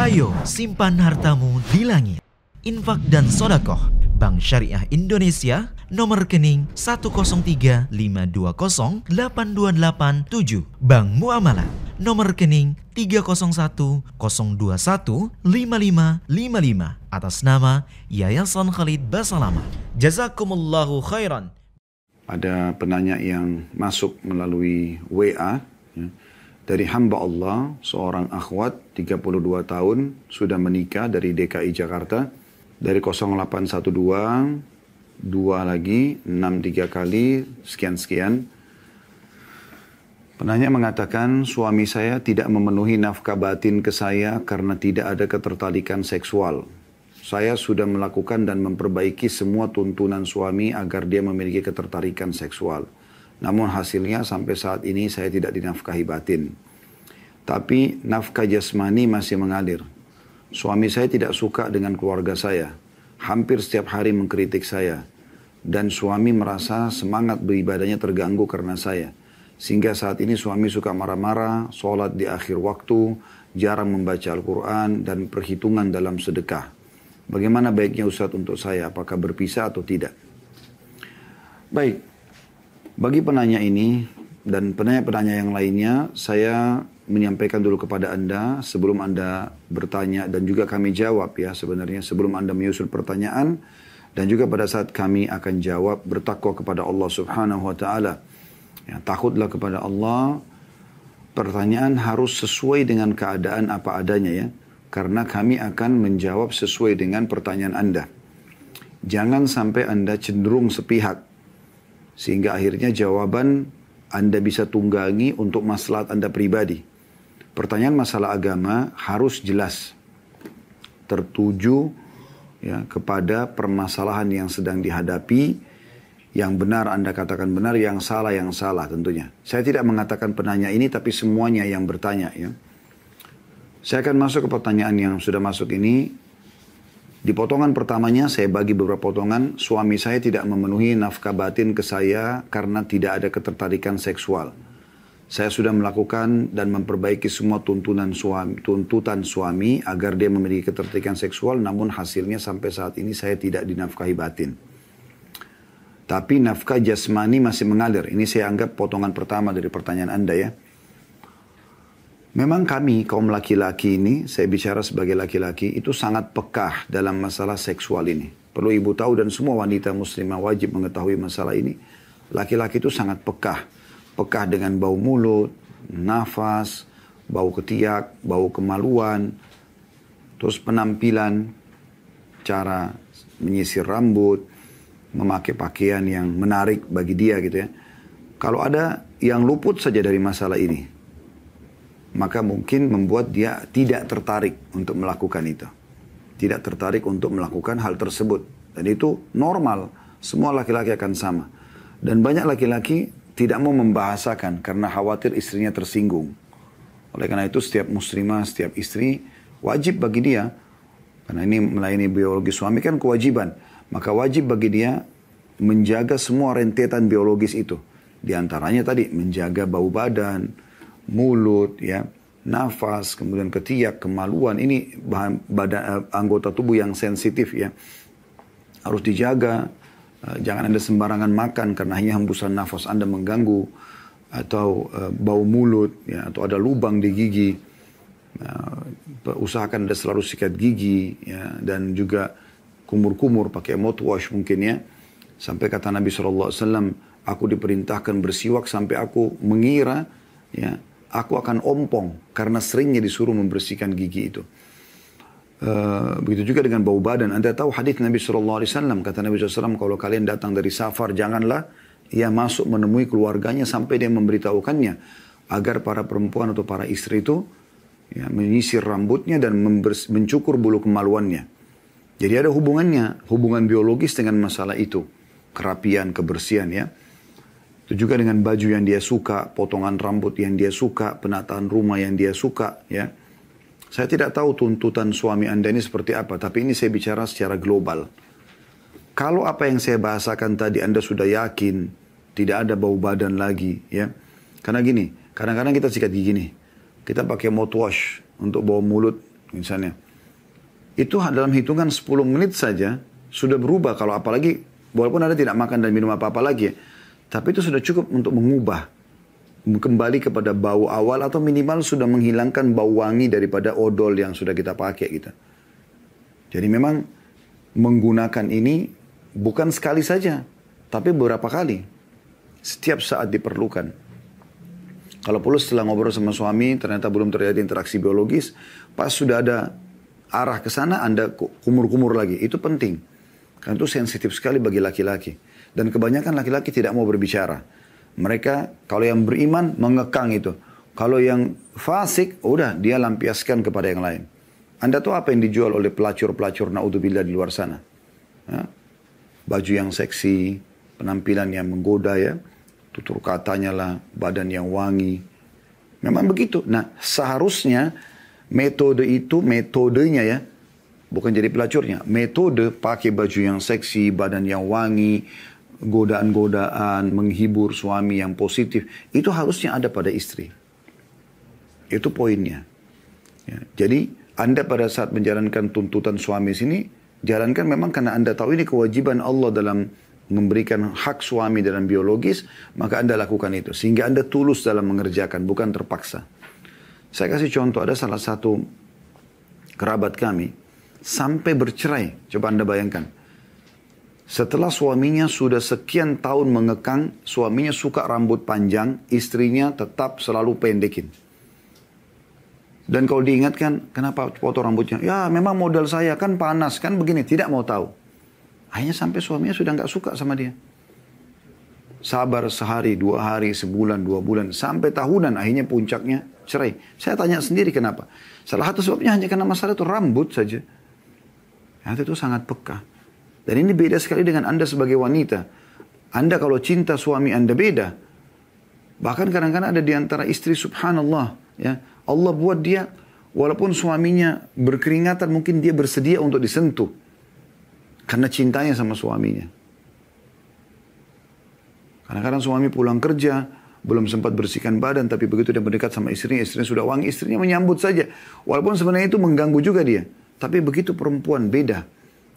Ayo simpan hartamu di langit. Infak dan sodakoh Bank Syariah Indonesia, nomor rekening 10352082887. Bank Muamalah, nomor rekening 30102155555 atas nama Yayasan Khalid Basalamah. Jazakumullahu khairan. Ada penanya yang masuk melalui WA ya, dari hamba Allah, seorang akhwat 32 tahun, sudah menikah dari DKI Jakarta, dari 0812, 2 lagi, 63 kali, sekian-sekian. Penanya mengatakan, suami saya tidak memenuhi nafkah batin ke saya karena tidak ada ketertarikan seksual. Saya sudah melakukan dan memperbaiki semua tuntunan suami agar dia memiliki ketertarikan seksual. Namun hasilnya sampai saat ini saya tidak dinafkahi batin. Tapi nafkah jasmani masih mengalir. Suami saya tidak suka dengan keluarga saya. Hampir setiap hari mengkritik saya. Dan suami merasa semangat beribadahnya terganggu karena saya. Sehingga saat ini suami suka marah-marah, sholat di akhir waktu, jarang membaca Al-Quran, dan perhitungan dalam sedekah. Bagaimana baiknya Ustadz untuk saya? Apakah berpisah atau tidak? Baik. Bagi penanya ini dan penanya-penanya yang lainnya, saya menyampaikan dulu kepada Anda sebelum Anda bertanya dan juga kami jawab ya sebenarnya sebelum Anda menyusul pertanyaan dan juga pada saat kami akan jawab, bertakwa kepada Allah Subhanahu wa taala. Ya, takutlah kepada Allah. Pertanyaan harus sesuai dengan keadaan apa adanya ya. Karena kami akan menjawab sesuai dengan pertanyaan Anda. Jangan sampai Anda cenderung sepihak. Sehingga akhirnya jawaban Anda bisa tunggangi untuk maslahat Anda pribadi. Pertanyaan masalah agama harus jelas. Tertuju ya, kepada permasalahan yang sedang dihadapi. Yang benar Anda katakan benar, yang salah tentunya. Saya tidak mengatakan penanya ini, tapi semuanya yang bertanya ya. Saya akan masuk ke pertanyaan yang sudah masuk ini. Di potongan pertamanya saya bagi beberapa potongan. Suami saya tidak memenuhi nafkah batin ke saya karena tidak ada ketertarikan seksual. Saya sudah melakukan dan memperbaiki semua tuntutan suami agar dia memiliki ketertarikan seksual. Namun hasilnya sampai saat ini saya tidak dinafkahi batin. Tapi nafkah jasmani masih mengalir. Ini saya anggap potongan pertama dari pertanyaan Anda ya. Memang kami kaum laki-laki ini, saya bicara sebagai laki-laki, itu sangat pekah dalam masalah seksual ini. Perlu ibu tahu dan semua wanita muslimah wajib mengetahui masalah ini. Laki-laki itu sangat pekah. Pekah dengan bau mulut, nafas, bau ketiak, bau kemaluan, terus penampilan, cara menyisir rambut, memakai pakaian yang menarik bagi dia gitu ya. Kalau ada yang luput saja dari masalah ini, maka mungkin membuat dia tidak tertarik untuk melakukan itu. Tidak tertarik untuk melakukan hal tersebut. Dan itu normal. Semua laki-laki akan sama. Dan banyak laki-laki tidak mau membahasakan karena khawatir istrinya tersinggung. Oleh karena itu setiap muslimah, setiap istri wajib bagi dia. Karena ini melayani biologi suami kan kewajiban. Maka wajib bagi dia menjaga semua rentetan biologis itu. Di antaranya tadi menjaga bau badan, mulut, ya, nafas, kemudian ketiak, kemaluan. Ini anggota tubuh yang sensitif ya. Harus dijaga. Jangan Anda sembarangan makan karena hanya hembusan nafas Anda mengganggu. Atau bau mulut, ya, atau ada lubang di gigi. Usahakan Anda selalu sikat gigi, ya, dan juga kumur-kumur pakai mouthwash mungkin ya. Sampai kata Nabi SAW, aku diperintahkan bersiwak sampai aku mengira, ya, aku akan ompong karena seringnya disuruh membersihkan gigi itu. Begitu juga dengan bau badan. Anda tahu hadis Nabi SAW, kata Nabi SAW, kalau kalian datang dari safar, janganlah ia masuk menemui keluarganya sampai dia memberitahukannya, agar para perempuan atau para istri itu ya, menyisir rambutnya dan mencukur bulu kemaluannya. Jadi ada hubungannya, hubungan biologis dengan masalah itu. Kerapian, kebersihan ya. Itu juga dengan baju yang dia suka, potongan rambut yang dia suka, penataan rumah yang dia suka ya. Saya tidak tahu tuntutan suami Anda ini seperti apa, tapi ini saya bicara secara global. Kalau apa yang saya bahasakan tadi Anda sudah yakin, tidak ada bau badan lagi ya. Karena gini, kadang-kadang kita sikat gigi nih. Kita pakai mouthwash untuk bau mulut misalnya. Itu dalam hitungan 10 menit saja sudah berubah. Kalau apalagi, walaupun Anda tidak makan dan minum apa-apa lagi ya, tapi itu sudah cukup untuk mengubah. Kembali kepada bau awal atau minimal sudah menghilangkan bau wangi daripada odol yang sudah kita pakai gitu. Jadi memang menggunakan ini bukan sekali saja, tapi beberapa kali. Setiap saat diperlukan. Kalau perlu setelah ngobrol sama suami, ternyata belum terjadi interaksi biologis, pas sudah ada arah ke sana, Anda kumur-kumur lagi. Itu penting. Karena itu sensitif sekali bagi laki-laki. Dan kebanyakan laki-laki tidak mau berbicara. Mereka, kalau yang beriman, mengekang itu. Kalau yang fasik, udah dia lampiaskan kepada yang lain. Anda tahu apa yang dijual oleh pelacur-pelacur na'udzubillah di luar sana? Ya? Baju yang seksi, penampilan yang menggoda ya. Tutur katanya lah, badan yang wangi. Memang begitu. Nah, seharusnya metodenya ya, bukan jadi pelacurnya. Metode pakai baju yang seksi, badan yang wangi, godaan-godaan, menghibur suami yang positif, itu harusnya ada pada istri. Itu poinnya. Ya, jadi Anda pada saat menjalankan tuntutan suami sini, jalankan memang karena Anda tahu ini kewajiban Allah dalam memberikan hak suami dalam biologis, maka Anda lakukan itu. Sehingga Anda tulus dalam mengerjakan, bukan terpaksa. Saya kasih contoh, ada salah satu kerabat kami, sampai bercerai. Coba Anda bayangkan. Setelah suaminya sudah sekian tahun mengekang, suaminya suka rambut panjang, istrinya tetap selalu pendekin. Dan kalau diingatkan, kenapa potong rambutnya? Ya memang modal saya kan panas, kan begini, tidak mau tahu. Akhirnya sampai suaminya sudah nggak suka sama dia. Sabar sehari, 2 hari, sebulan, 2 bulan, sampai tahunan, akhirnya puncaknya cerai. Saya tanya sendiri kenapa. Salah satu sebabnya hanya karena masalah itu rambut saja. Itu sangat peka. Dan ini beda sekali dengan Anda sebagai wanita. Anda kalau cinta suami Anda beda. Bahkan kadang-kadang ada di antara istri subhanallah. Ya, Allah buat dia, walaupun suaminya berkeringatan, mungkin dia bersedia untuk disentuh. Karena cintanya sama suaminya. Kadang-kadang suami pulang kerja, belum sempat bersihkan badan, tapi begitu dia mendekat sama istrinya sudah wangi, istrinya menyambut saja. Walaupun sebenarnya itu mengganggu juga dia. Tapi begitu perempuan beda.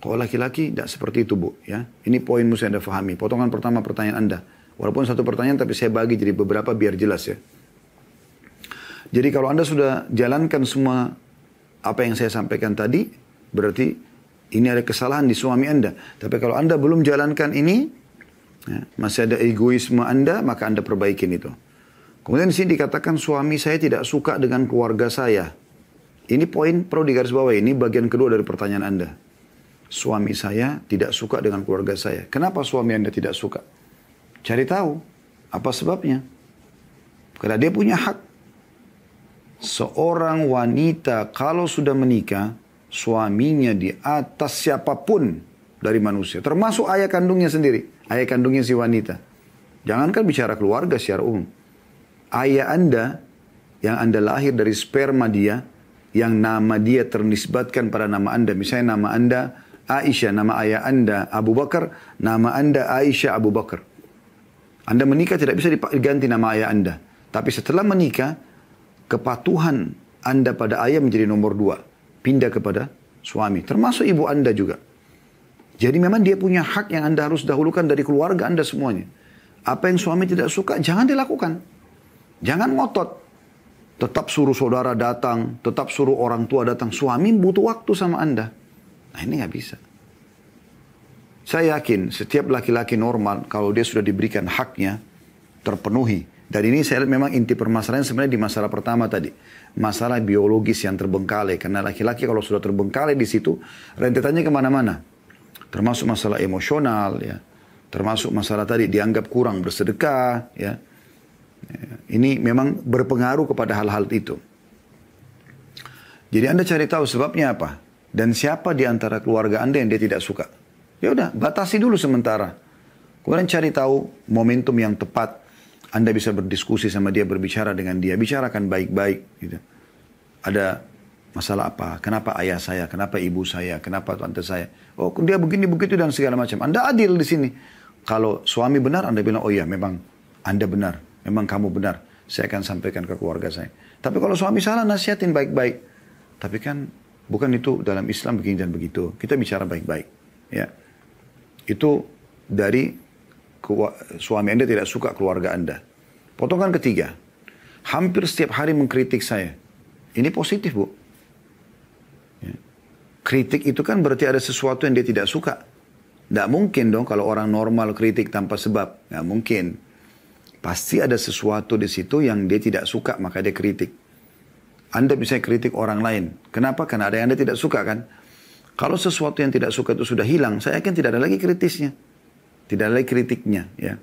Kalau laki-laki tidak seperti itu Bu. Ya. Ini poin mesti Anda fahami. Potongan pertama pertanyaan Anda. Walaupun satu pertanyaan tapi saya bagi jadi beberapa biar jelas ya. Jadi kalau Anda sudah jalankan semua apa yang saya sampaikan tadi, berarti ini ada kesalahan di suami Anda. Tapi kalau Anda belum jalankan ini, ya, masih ada egoisme Anda, maka Anda perbaikin itu. Kemudian di sini dikatakan suami saya tidak suka dengan keluarga saya. Ini poin perlu digarisbawahi. Ini bagian kedua dari pertanyaan Anda. Suami saya tidak suka dengan keluarga saya. Kenapa suami Anda tidak suka? Cari tahu apa sebabnya. Karena dia punya hak. Seorang wanita kalau sudah menikah, suaminya di atas siapapun dari manusia. Termasuk ayah kandungnya sendiri. Ayah kandungnya si wanita. Jangankan bicara keluarga secara umum. Ayah Anda yang Anda lahir dari sperma dia, yang nama dia ternisbatkan pada nama Anda. Misalnya nama Anda Aisyah, nama ayah Anda Abu Bakar, nama Anda Aisyah Abu Bakar. Anda menikah tidak bisa diganti nama ayah Anda. Tapi setelah menikah, kepatuhan Anda pada ayah menjadi nomor 2. Pindah kepada suami. Termasuk ibu Anda juga. Jadi memang dia punya hak yang Anda harus dahulukan dari keluarga Anda semuanya. Apa yang suami tidak suka, jangan dilakukan. Jangan ngotot. Tetap suruh saudara datang, tetap suruh orang tua datang. Suami butuh waktu sama Anda. Nah ini nggak bisa. Saya yakin setiap laki-laki normal, kalau dia sudah diberikan haknya, terpenuhi. Dan ini saya lihat memang inti permasalahan sebenarnya di masalah pertama tadi. Masalah biologis yang terbengkalai. Karena laki-laki kalau sudah terbengkalai di situ, rentetannya kemana-mana. Termasuk masalah emosional, ya. Termasuk masalah tadi dianggap kurang bersedekah, ya. Ini memang berpengaruh kepada hal-hal itu. Jadi Anda cari tahu sebabnya apa. Dan siapa di antara keluarga Anda yang dia tidak suka. Ya udah, batasi dulu sementara. Kemudian cari tahu momentum yang tepat. Anda bisa berdiskusi sama dia, berbicara dengan dia. Bicarakan baik-baik. Gitu. Ada masalah apa? Kenapa ayah saya? Kenapa ibu saya? Kenapa tante saya? Oh dia begini, begitu dan segala macam. Anda adil di sini. Kalau suami benar, Anda bilang, oh iya memang Anda benar. Memang kamu benar. Saya akan sampaikan ke keluarga saya. Tapi kalau suami salah, nasihatin baik-baik. Tapi kan Bukan itu dalam Islam begini dan begitu. Kita bicara baik-baik. Ya. Itu dari suami Anda tidak suka keluarga Anda. Potongan ketiga. Hampir setiap hari mengkritik saya. Ini positif, Bu. Ya. Kritik itu kan berarti ada sesuatu yang dia tidak suka. Tidak mungkin dong kalau orang normal kritik tanpa sebab. Nggak mungkin. Pasti ada sesuatu di situ yang dia tidak suka, maka dia kritik. Anda bisa kritik orang lain. Kenapa? Karena ada yang Anda tidak suka kan? Kalau sesuatu yang tidak suka itu sudah hilang, saya yakin tidak ada lagi kritisnya. Tidak ada lagi kritiknya. Ya.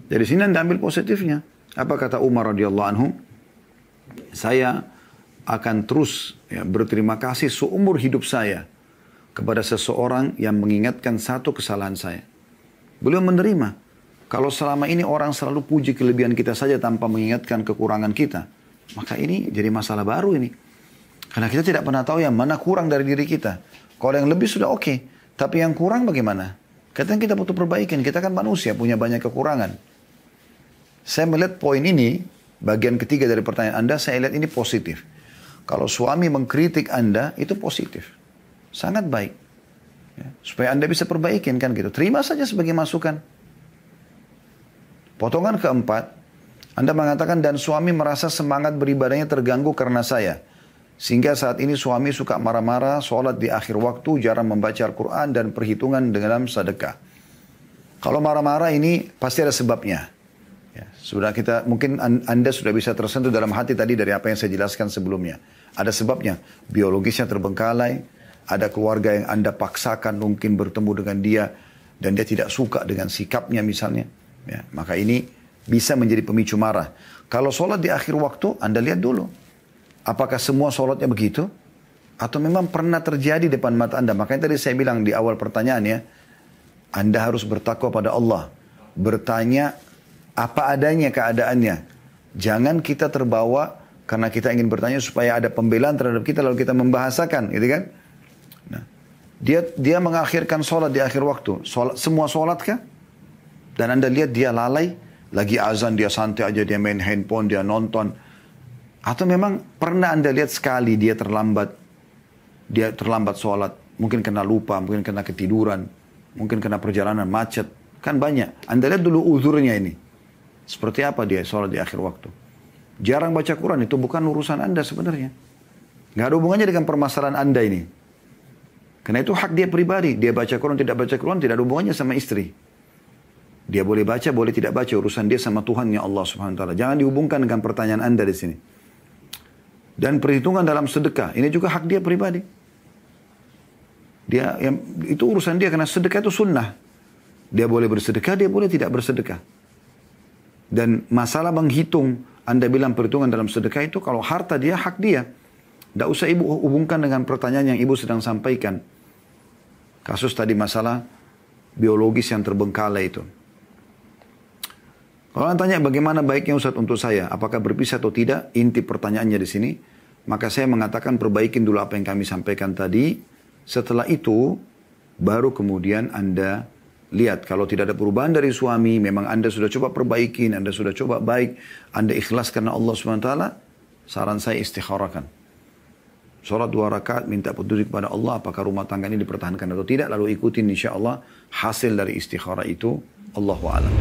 Dari sini Anda ambil positifnya. Apa kata Umar radhiyallahu anhu? Saya akan terus berterima kasih seumur hidup saya kepada seseorang yang mengingatkan satu kesalahan saya. Beliau menerima. Kalau selama ini orang selalu puji kelebihan kita saja tanpa mengingatkan kekurangan kita, maka ini jadi masalah baru ini. Karena kita tidak pernah tahu yang mana kurang dari diri kita. Kalau yang lebih sudah oke. Tapi yang kurang bagaimana? Kadang kita butuh perbaikan. Kita kan manusia, punya banyak kekurangan. Saya melihat poin ini, bagian ketiga dari pertanyaan Anda, saya lihat ini positif. Kalau suami mengkritik Anda, itu positif. Sangat baik. Ya, supaya Anda bisa perbaikin kan gitu. Terima saja sebagai masukan. Potongan keempat, Anda mengatakan, dan suami merasa semangat beribadahnya terganggu karena saya. Sehingga saat ini suami suka marah-marah, sholat di akhir waktu, jarang membaca Al-Quran, dan perhitungan dalam sedekah. Kalau marah-marah ini pasti ada sebabnya. Ya, sudah kita, mungkin Anda sudah bisa tersentuh dalam hati tadi dari apa yang saya jelaskan sebelumnya. Ada sebabnya, biologisnya terbengkalai, ada keluarga yang Anda paksakan mungkin bertemu dengan dia, dan dia tidak suka dengan sikapnya misalnya. Ya, maka ini bisa menjadi pemicu marah. Kalau sholat di akhir waktu, Anda lihat dulu. Apakah semua sholatnya begitu? Atau memang pernah terjadi depan mata Anda? Makanya tadi saya bilang di awal pertanyaannya, Anda harus bertakwa pada Allah. Bertanya apa adanya keadaannya. Jangan kita terbawa karena kita ingin bertanya supaya ada pembelaan terhadap kita lalu kita membahasakan, gitu kan? Nah, dia mengakhirkan sholat di akhir waktu. Semua sholat kah? Dan Anda lihat dia lalai, lagi azan dia santai aja, dia main handphone, dia nonton. Atau memang pernah Anda lihat sekali dia terlambat sholat. Mungkin kena lupa, mungkin kena ketiduran, mungkin kena perjalanan macet. Kan banyak. Anda lihat dulu uzurnya ini. Seperti apa dia sholat di akhir waktu. Jarang baca Quran, itu bukan urusan Anda sebenarnya. Nggak ada hubungannya dengan permasalahan Anda ini. Karena itu hak dia pribadi. Dia baca Quran, tidak baca Quran, tidak ada hubungannya sama istri. Dia boleh baca, boleh tidak baca. Urusan dia sama Tuhannya Allah Subhanahu Wa Taala. Jangan dihubungkan dengan pertanyaan Anda di sini. Dan perhitungan dalam sedekah, ini juga hak dia pribadi. Itu urusan dia, karena sedekah itu sunnah. Dia boleh bersedekah, dia boleh tidak bersedekah. Dan masalah menghitung, Anda bilang perhitungan dalam sedekah itu, kalau harta dia, hak dia. Tidak usah ibu hubungkan dengan pertanyaan yang ibu sedang sampaikan. Kasus tadi masalah biologis yang terbengkalai itu. Kalau Anda tanya bagaimana baiknya Ustaz untuk saya, apakah berpisah atau tidak, inti pertanyaannya di sini, maka saya mengatakan perbaikin dulu apa yang kami sampaikan tadi. Setelah itu, baru kemudian Anda lihat kalau tidak ada perubahan dari suami, memang Anda sudah coba perbaikin, Anda sudah coba baik, Anda ikhlas karena Allah SWT, saran saya istikharakan. Sholat 2 rakaat, minta petunjuk kepada Allah, apakah rumah tangga ini dipertahankan atau tidak, lalu ikutin insya Allah hasil dari istikharah itu, Allahu a'lam.